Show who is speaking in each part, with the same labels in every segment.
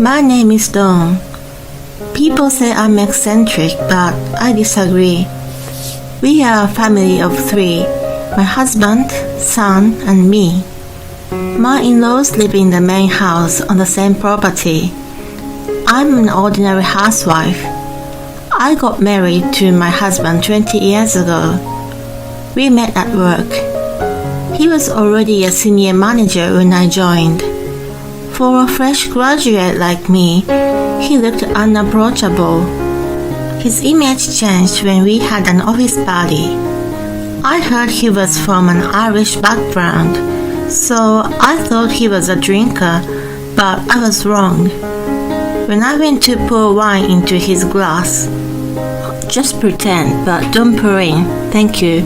Speaker 1: My name is Dawn. People say I'm eccentric, but I disagree. We are a family of three, my husband, son, and me. My in-laws live in the main house on the same property. I'm an ordinary housewife. I got married to my husband 20 years ago. We met at work. He was already a senior manager when I joined. For a fresh graduate like me, he looked unapproachable. His image changed when we had an office party. I heard he was from an Irish background, so I thought he was a drinker, but I was wrong. When I went to pour wine into his glass, "Just pretend, but don't pour in, thank you,"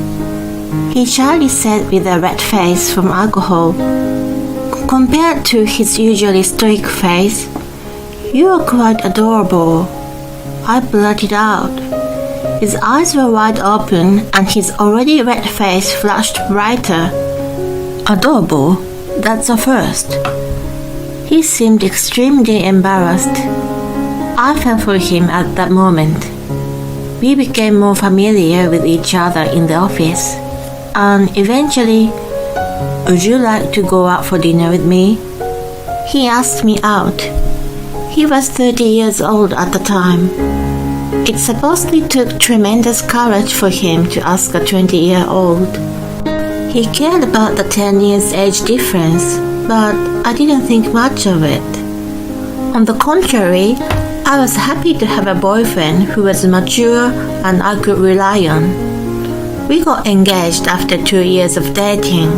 Speaker 1: he shyly said with a red face from alcohol. Compared to his usually stoic face, "You are quite adorable," I blurted out. His eyes were wide open and his already red face flushed brighter. Adorable? That's a first. He seemed extremely embarrassed. I fell for him at that moment. We became more familiar with each other in the office, and eventually, "Would you like to go out for dinner with me?" He asked me out. He was 30 years old at the time. It supposedly took tremendous courage for him to ask a 20-year-old. He cared about the 10 years age difference, but I didn't think much of it. On the contrary, I was happy to have a boyfriend who was mature and I could rely on. We got engaged after 2 years of dating.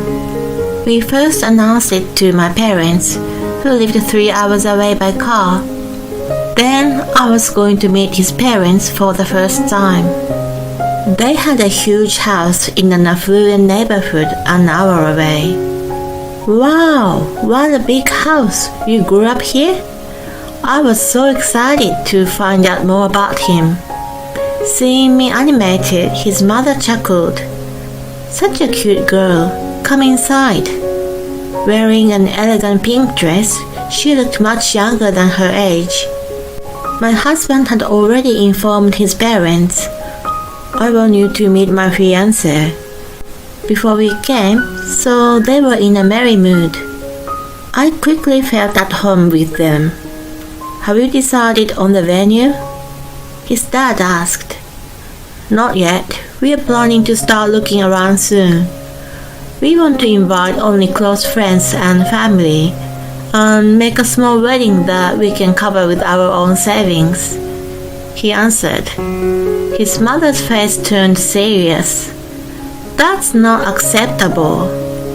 Speaker 1: We first announced it to my parents, who lived 3 hours away by car. Then I was going to meet his parents for the first time. They had a huge house in an affluent neighborhood an hour away. "Wow, what a big house! You grew up here?" I was so excited to find out more about him. Seeing me animated, his mother chuckled. "Such a cute girl. Come inside." Wearing an elegant pink dress, she looked much younger than her age. My husband had already informed his parents. "I want you to meet my fiancé." Before we came, so they were in a merry mood. I quickly felt at home with them. "Have you decided on the venue?" his dad asked. "Not yet. We are planning to start looking around soon. We want to invite only close friends and family, and make a small wedding that we can cover with our own savings," he answered. His mother's face turned serious. "That's not acceptable.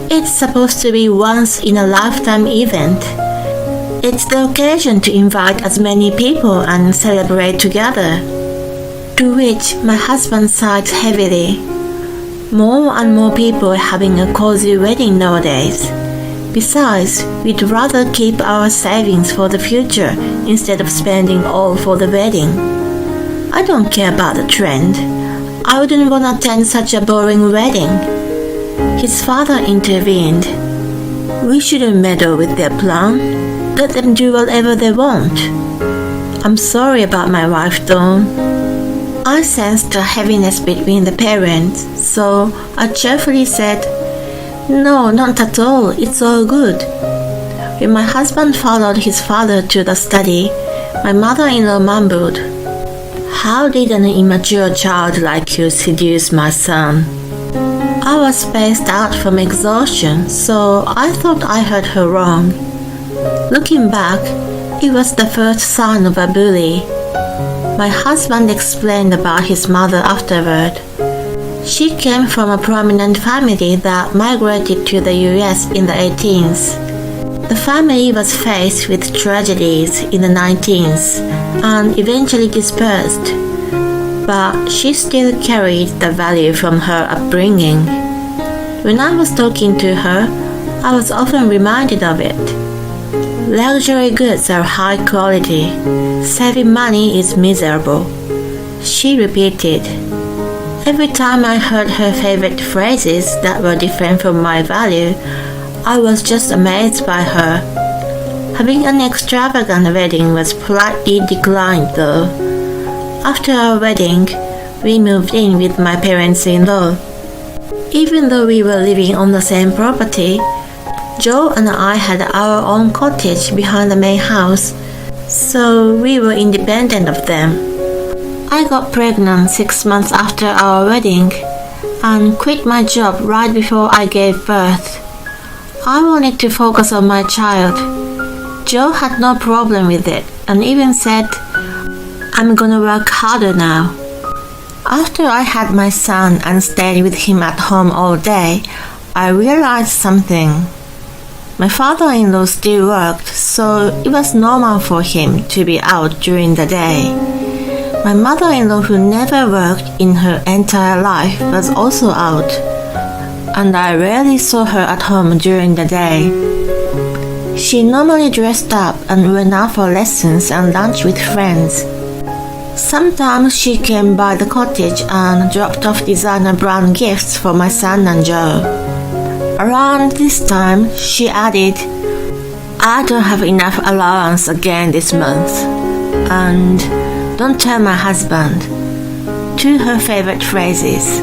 Speaker 1: It's supposed to be once in a lifetime event. It's the occasion to invite as many people and celebrate together." To which my husband sighed heavily. More and more people are having a cozy wedding nowadays. Besides, we'd rather keep our savings for the future instead of spending all for the wedding. I don't care about the trend. I wouldn't want to attend such a boring wedding. His father intervened. "We shouldn't meddle with their plan. Let them do whatever they want." "I'm sorry about my wife, Dawn." I sensed a heaviness between the parents, so I cheerfully said, "No, not at all. It's all good." When my husband followed his father to the study, my mother-in-law mumbled, "How did an immature child like you seduce my son?" I was spaced out from exhaustion, so I thought I heard her wrong. Looking back, it was the first sign of a bully. My husband explained about his mother afterward. She came from a prominent family that migrated to the US in the 18th. The family was faced with tragedies in the 19th and eventually dispersed, but she still carried the value from her upbringing. When I was talking to her, I was often reminded of it. Luxury goods are high quality. Saving money is miserable, she repeated. Every time I heard her favorite phrases that were different from my value, I was just amazed by her. Having an extravagant wedding was politely declined though. After our wedding, we moved in with my parents-in-law. Even though we were living on the same property, Joe and I had our own cottage behind the main house, so we were independent of them. I got pregnant 6 months after our wedding and quit my job right before I gave birth. I wanted to focus on my child. Joe had no problem with it and even said, "I'm gonna work harder now." After I had my son and stayed with him at home all day, I realized something. My father-in-law still worked, so it was normal for him to be out during the day. My mother-in-law, who never worked in her entire life, was also out, and I rarely saw her at home during the day. She normally dressed up and went out for lessons and lunch with friends. Sometimes she came by the cottage and dropped off designer brand gifts for my son and Joe. Around this time, she added, "I don't have enough allowance again this month, and don't tell my husband," two her favorite phrases.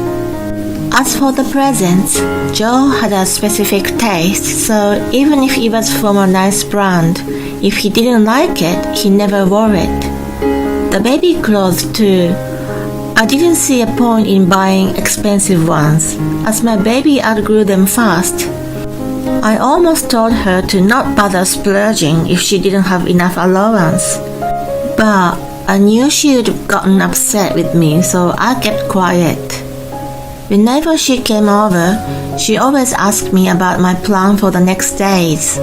Speaker 1: As for the presents, Joe had a specific taste, so even if it was from a nice brand, if he didn't like it, he never wore it. The baby clothes too. I didn't see a point in buying expensive ones, as my baby outgrew them fast. I almost told her to not bother splurging if she didn't have enough allowance. But I knew she would have gotten upset with me, so I kept quiet. Whenever she came over, she always asked me about my plan for the next days.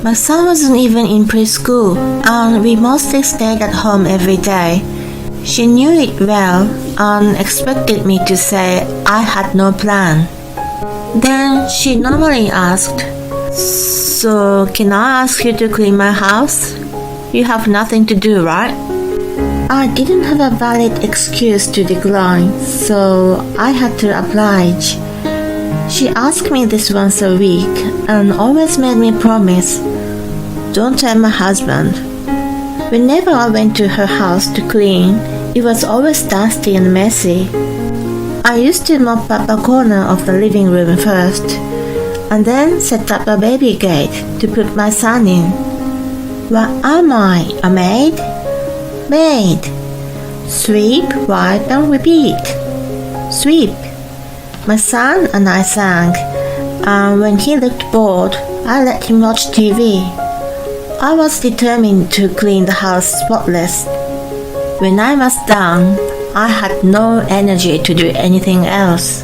Speaker 1: My son wasn't even in preschool, and we mostly stayed at home every day. She knew it well and expected me to say I had no plan. Then she normally asked, "So can I ask you to clean my house? You have nothing to do, right?" I didn't have a valid excuse to decline, so I had to oblige. She asked me this once a week and always made me promise, "Don't tell my husband." Whenever I went to her house to clean, it was always dusty and messy. I used to mop up a corner of the living room first, and then set up a baby gate to put my son in. What am I, a maid? Maid. Sweep, wipe, and repeat. Sweep. My son and I sang, and when he looked bored, I let him watch TV. I was determined to clean the house spotless. When I was done, I had no energy to do anything else.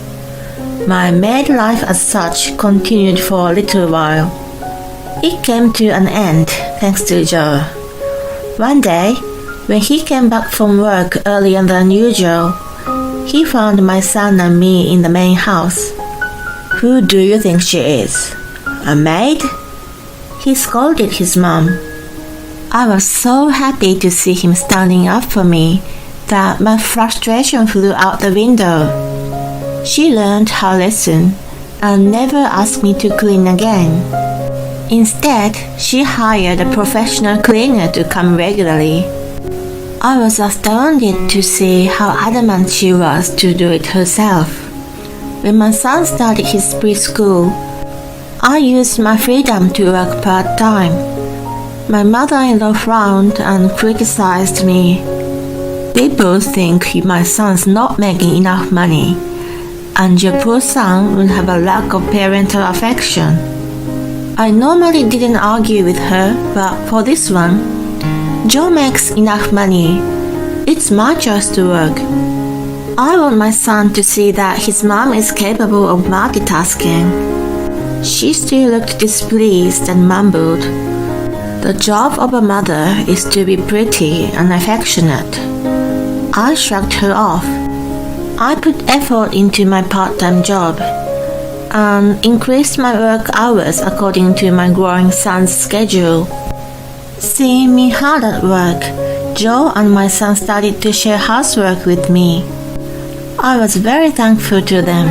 Speaker 1: My maid life as such continued for a little while. It came to an end thanks to Joe. One day, when he came back from work earlier than usual, he found my son and me in the main house. "Who do you think she is? A maid?" He scolded his mom. I was so happy to see him standing up for me that my frustration flew out the window. She learned her lesson and never asked me to clean again. Instead, she hired a professional cleaner to come regularly. I was astounded to see how adamant she was to do it herself. When my son started his preschool, I used my freedom to work part-time. My mother-in-law frowned and criticized me. "People think my son's not making enough money, and your poor son will have a lack of parental affection." I normally didn't argue with her, but for this one, Joe makes enough money. It's my choice to work. I want my son to see that his mom is capable of multitasking. She still looked displeased and mumbled, "The job of a mother is to be pretty and affectionate." I shrugged her off. I put effort into my part-time job and increased my work hours according to my growing son's schedule. Seeing me hard at work, Joe and my son started to share housework with me. I was very thankful to them.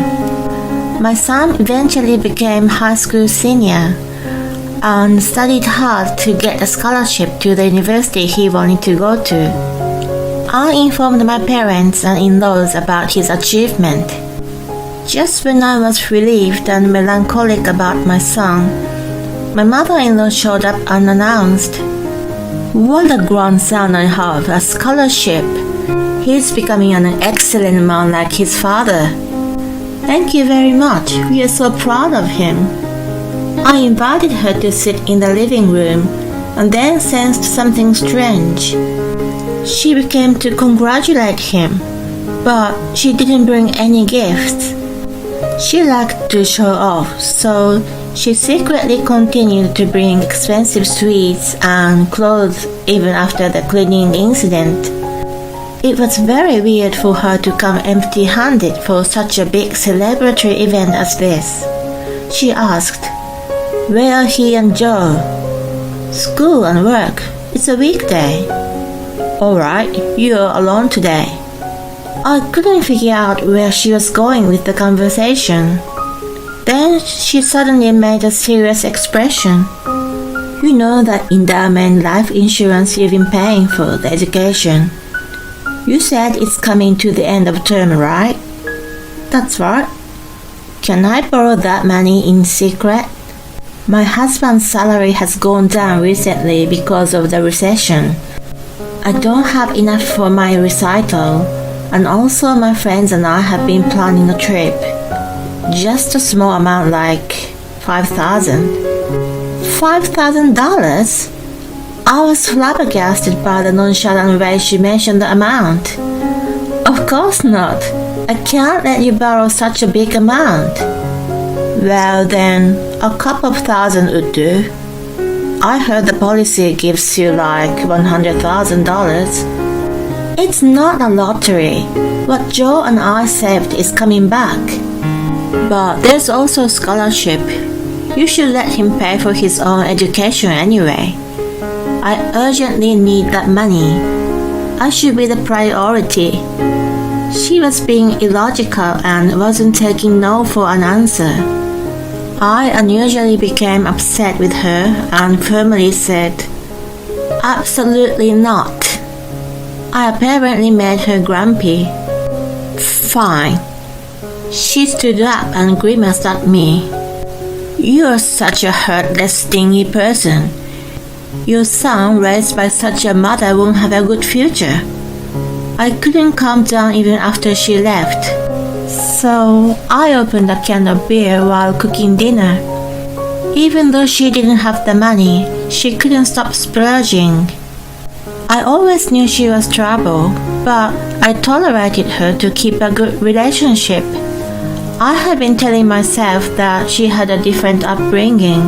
Speaker 1: My son eventually became high school senior, and studied hard to get a scholarship to the university he wanted to go to. I informed my parents and in-laws about his achievement. Just when I was relieved and melancholic about my son, my mother-in-law showed up unannounced. What a grandson I have, a scholarship. He's becoming an excellent man like his father. Thank you very much. We are so proud of him. I invited her to sit in the living room and then sensed something strange. She came to congratulate him, but she didn't bring any gifts. She liked to show off, so she secretly continued to bring expensive sweets and clothes even after the cleaning incident. It was very weird for her to come empty-handed for such a big celebratory event as this. She asked, "Where are he and Joe?" "School and work. It's a weekday." "Alright, you're alone today." I couldn't figure out where she was going with the conversation. Then she suddenly made a serious expression. "You know that endowment life insurance you've been paying for the education. You said it's coming to the end of term, right?" "That's right." "Can I borrow that money in secret? My husband's salary has gone down recently because of the recession. I don't have enough for my recital, and also my friends and I have been planning a trip. Just a small amount like $5,000. $5,000? I was flabbergasted by the nonchalant way she mentioned the amount. "Of course not. I can't let you borrow such a big amount." "Well then, a couple of thousand would do. I heard the policy gives you like $100,000. It's not a lottery. What Joe and I saved is coming back. But there's also a scholarship. You should let him pay for his own education anyway. I urgently need that money. I should be the priority." She was being illogical and wasn't taking no for an answer. I unusually became upset with her and firmly said, "Absolutely not." I apparently made her grumpy. "Fine." She stood up and grimaced at me. "You're such a heartless, stingy person. Your son raised by such a mother won't have a good future." I couldn't calm down even after she left. So I opened a can of beer while cooking dinner. Even though she didn't have the money, she couldn't stop splurging. I always knew she was trouble, but I tolerated her to keep a good relationship. I had been telling myself that she had a different upbringing,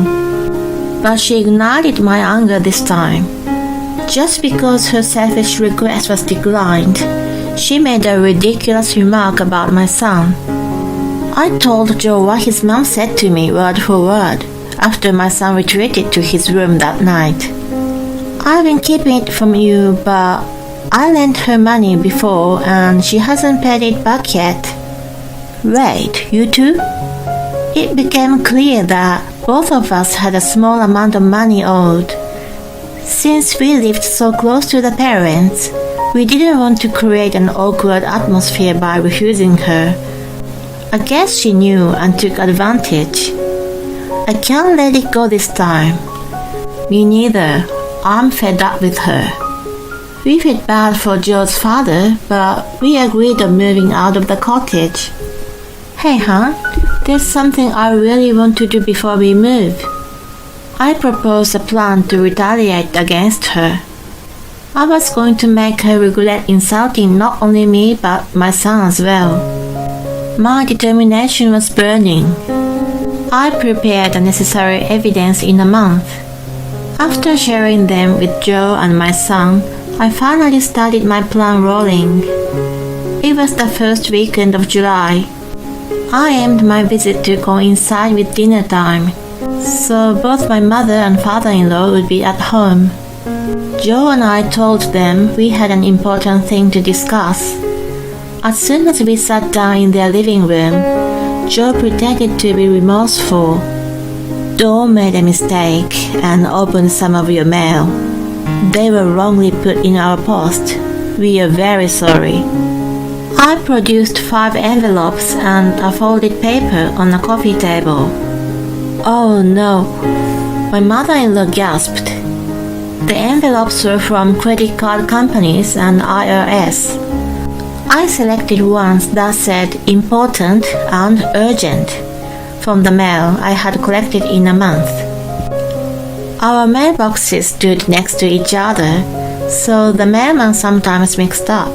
Speaker 1: but she ignited my anger this time. Just because her selfish request was declined, she made a ridiculous remark about my son. I told Joe what his mom said to me word for word after my son retreated to his room that night. "I've been keeping it from you, but I lent her money before and she hasn't paid it back yet." "Wait, you too?" It became clear that both of us had a small amount of money owed. Since we lived so close to the parents, we didn't want to create an awkward atmosphere by refusing her. I guess she knew and took advantage. I can't let it go this time. Me neither. I'm fed up with her. We felt bad for Joe's father, but we agreed on moving out of the cottage. "Hey, hon, there's something I really want to do before we move." I proposed a plan to retaliate against her. I was going to make her regret insulting not only me but my son as well. My determination was burning. I prepared the necessary evidence in a month. After sharing them with Joe and my son, I finally started my plan rolling. It was the first weekend of July. I aimed my visit to coincide with dinner time, so both my mother and father-in-law would be at home. Joe and I told them we had an important thing to discuss. As soon as we sat down in their living room, Joe pretended to be remorseful. store made a mistake and opened some of your mail. They were wrongly put in our post. We are very sorry." I produced 5 envelopes and a folded paper on a coffee table. "Oh no," my mother-in-law gasped. The envelopes were from credit card companies and IRS. I selected ones that said important and urgent from the mail I had collected in a month. Our mailboxes stood next to each other, so the mailman sometimes mixed up.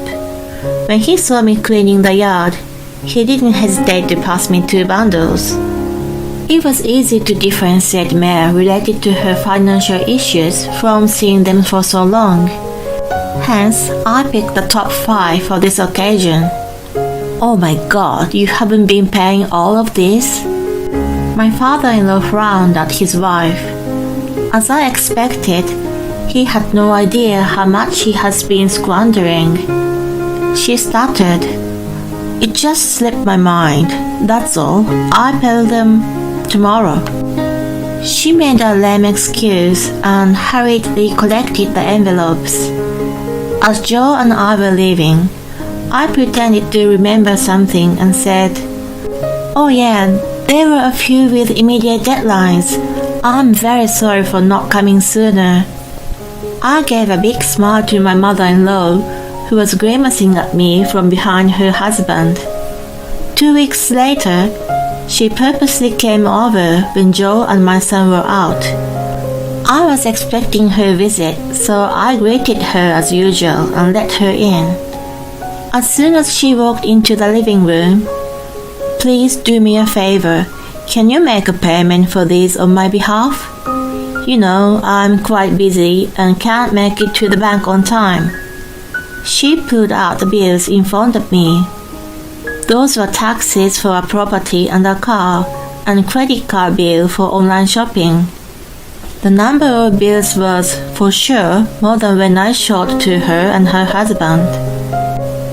Speaker 1: When he saw me cleaning the yard, he didn't hesitate to pass me 2 bundles. It was easy to differentiate mail related to her financial issues from seeing them for so long. Hence, I picked the top 5 for this occasion. "Oh my God, you haven't been paying all of this?" My father-in-law frowned at his wife. As I expected, he had no idea how much he has been squandering. She stuttered. "It just slipped my mind, that's all. I'll pay them tomorrow." She made a lame excuse and hurriedly collected the envelopes. As Joe and I were leaving, I pretended to remember something and said, "Oh yeah, there were a few with immediate deadlines. I'm very sorry for not coming sooner." I gave a big smile to my mother-in-law, who was grimacing at me from behind her husband. 2 weeks later, she purposely came over when Joe and my son were out. I was expecting her visit, so I greeted her as usual and let her in. As soon as she walked into the living room, "Please do me a favor. Can you make a payment for these on my behalf? You know, I'm quite busy and can't make it to the bank on time." She pulled out the bills in front of me. Those were taxes for a property and a car, and credit card bill for online shopping. The number of bills was, for sure, more than when I showed to her and her husband.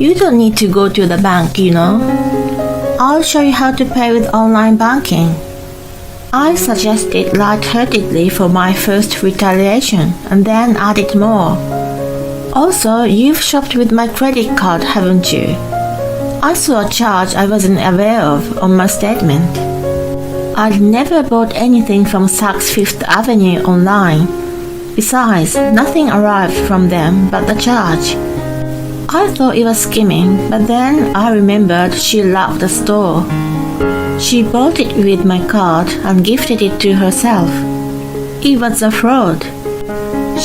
Speaker 1: "You don't need to go to the bank, you know. I'll show you how to pay with online banking." I suggested lightheartedly for my first retaliation, and then added more. "Also, you've shopped with my credit card, haven't you? I saw a charge I wasn't aware of on my statement. I'd never bought anything from Saks Fifth Avenue online. Besides, nothing arrived from them but the charge." I thought it was skimming, but then I remembered she loved the store. She bought it with my card and gifted it to herself. It was a fraud.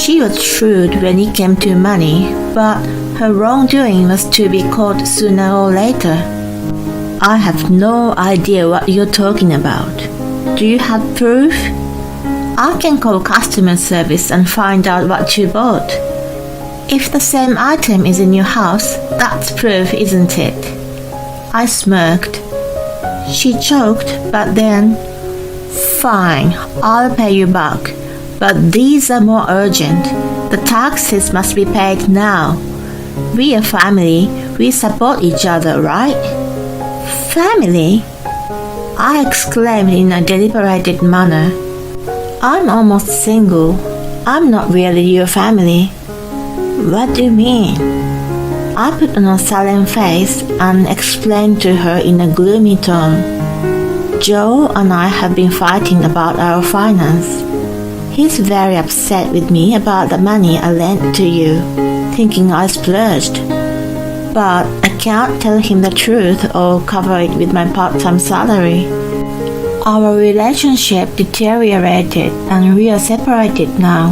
Speaker 1: She was shrewd when it came to money, but her wrongdoing was to be caught sooner or later. "I have no idea what you're talking about. Do you have proof?" "I can call customer service and find out what you bought." "If the same item is in your house, that's proof, isn't it?" I smirked. She choked, but then, "Fine, I'll pay you back. But these are more urgent. The taxes must be paid now. We are family. We support each other, right?" "Family?" I exclaimed in a deliberated manner. "I'm almost single. I'm not really your family." "What do you mean?" I put on a sullen face and explained to her in a gloomy tone. "Joe and I have been fighting about our finance. He's very upset with me about the money I lent to you, thinking I splurged. But I can't tell him the truth or cover it with my part-time salary. Our relationship deteriorated and we are separated now.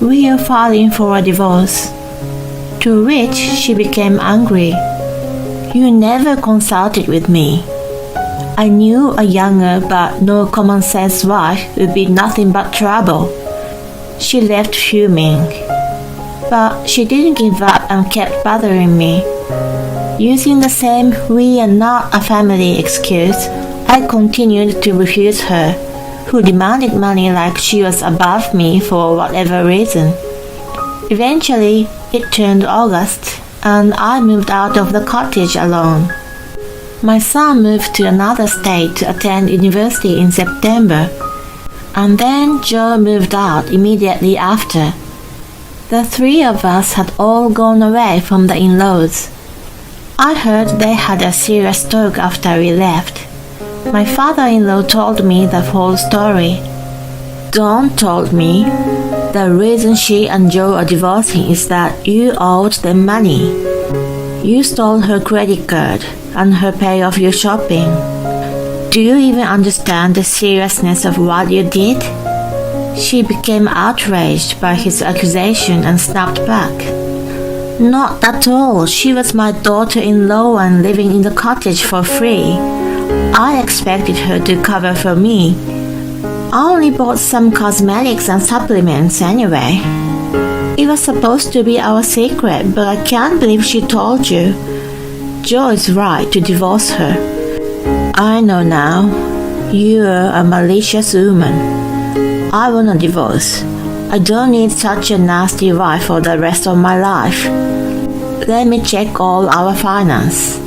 Speaker 1: We are filing for a divorce." To which she became angry. "You never consulted with me." I knew a younger but no common sense wife would be nothing but trouble. She left fuming. But she didn't give up and kept bothering me. Using the same "we are not a family" excuse, I continued to refuse her, who demanded money like she was above me for whatever reason. Eventually, it turned August, and I moved out of the cottage alone. My son moved to another state to attend university in September. And then Joe moved out immediately after. The three of us had all gone away from the in-laws. I heard they had a serious talk after we left. My father-in-law told me the whole story. Dawn told me the reason she and Joe are divorcing is that you owed them money. You stole her credit card and her pay of your shopping. Do you even understand the seriousness of what you did? She became outraged by his accusation and snapped back. Not at all. She was my daughter-in-law and living in the cottage for free. I expected her to cover for me. I only bought some cosmetics and supplements anyway. It was supposed to be our secret, but I can't believe she told you. Joe is right to divorce her. I know now. You're a malicious woman. I want a divorce. I don't need such a nasty wife for the rest of my life. Let me check all our finance.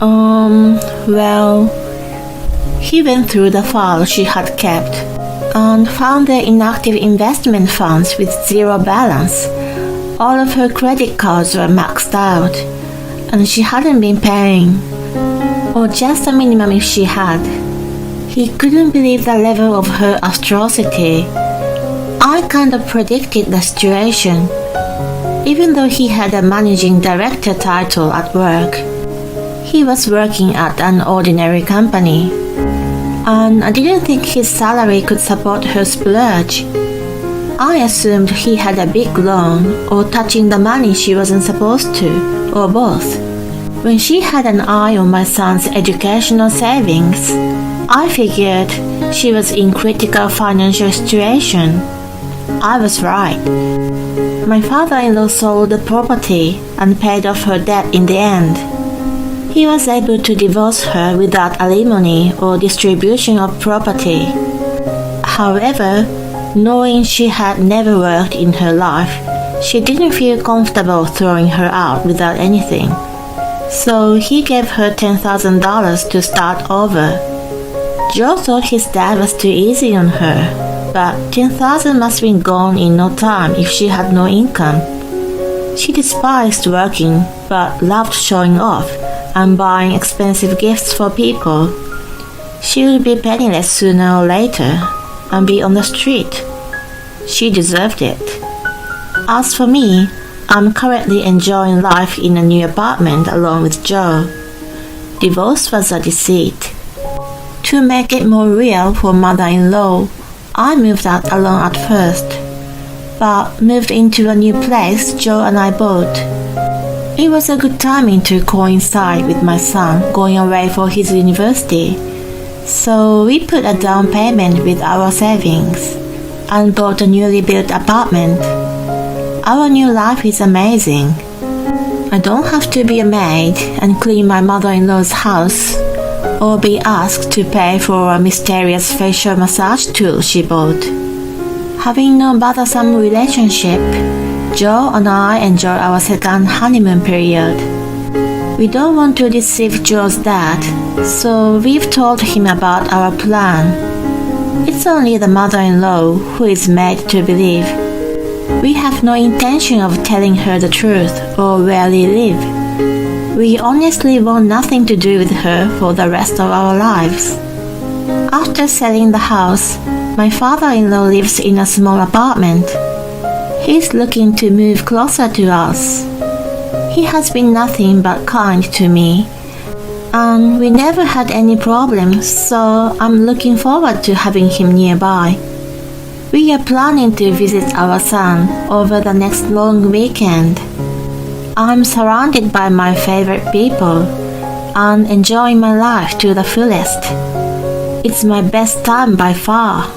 Speaker 1: Well... He went through the file she had kept and found the inactive investment funds with zero balance. All of her credit cards were maxed out, and she hadn't been paying, or just the minimum if she had. He couldn't believe the level of her atrocity. I kind of predicted the situation, even though he had a managing director title at work. He was working at an ordinary company, and I didn't think his salary could support her splurge. I assumed he had a big loan or touching the money she wasn't supposed to, or both. When she had an eye on my son's educational savings, I figured she was in critical financial situation. I was right. My father-in-law sold the property and paid off her debt in the end. He was able to divorce her without alimony or distribution of property. However, knowing she had never worked in her life, she didn't feel comfortable throwing her out without anything. So he gave her $10,000 to start over. Joe thought his dad was too easy on her, but $10,000 must have been gone in no time if she had no income. She despised working, but loved showing off and buying expensive gifts for people. She would be penniless sooner or later and be on the street. She deserved it. As for me, I'm currently enjoying life in a new apartment along with Joe. Divorce was a deceit. To make it more real for mother-in-law, I moved out alone at first, but moved into a new place Joe and I bought. It was a good timing to coincide with my son going away for his university, so we put a down payment with our savings and bought a newly built apartment. Our new life is amazing. I don't have to be a maid and clean my mother-in-law's house or be asked to pay for a mysterious facial massage tool she bought. Having no bothersome relationship, Joe and I enjoy our second honeymoon period. We don't want to deceive Joe's dad, so we've told him about our plan. It's only the mother-in-law who is made to believe. We have no intention of telling her the truth or where we live. We honestly want nothing to do with her for the rest of our lives. After selling the house, my father-in-law lives in a small apartment. He's looking to move closer to us. He has been nothing but kind to me, and we never had any problems, so I'm looking forward to having him nearby. We are planning to visit our son over the next long weekend. I'm surrounded by my favorite people and enjoying my life to the fullest. It's my best time by far.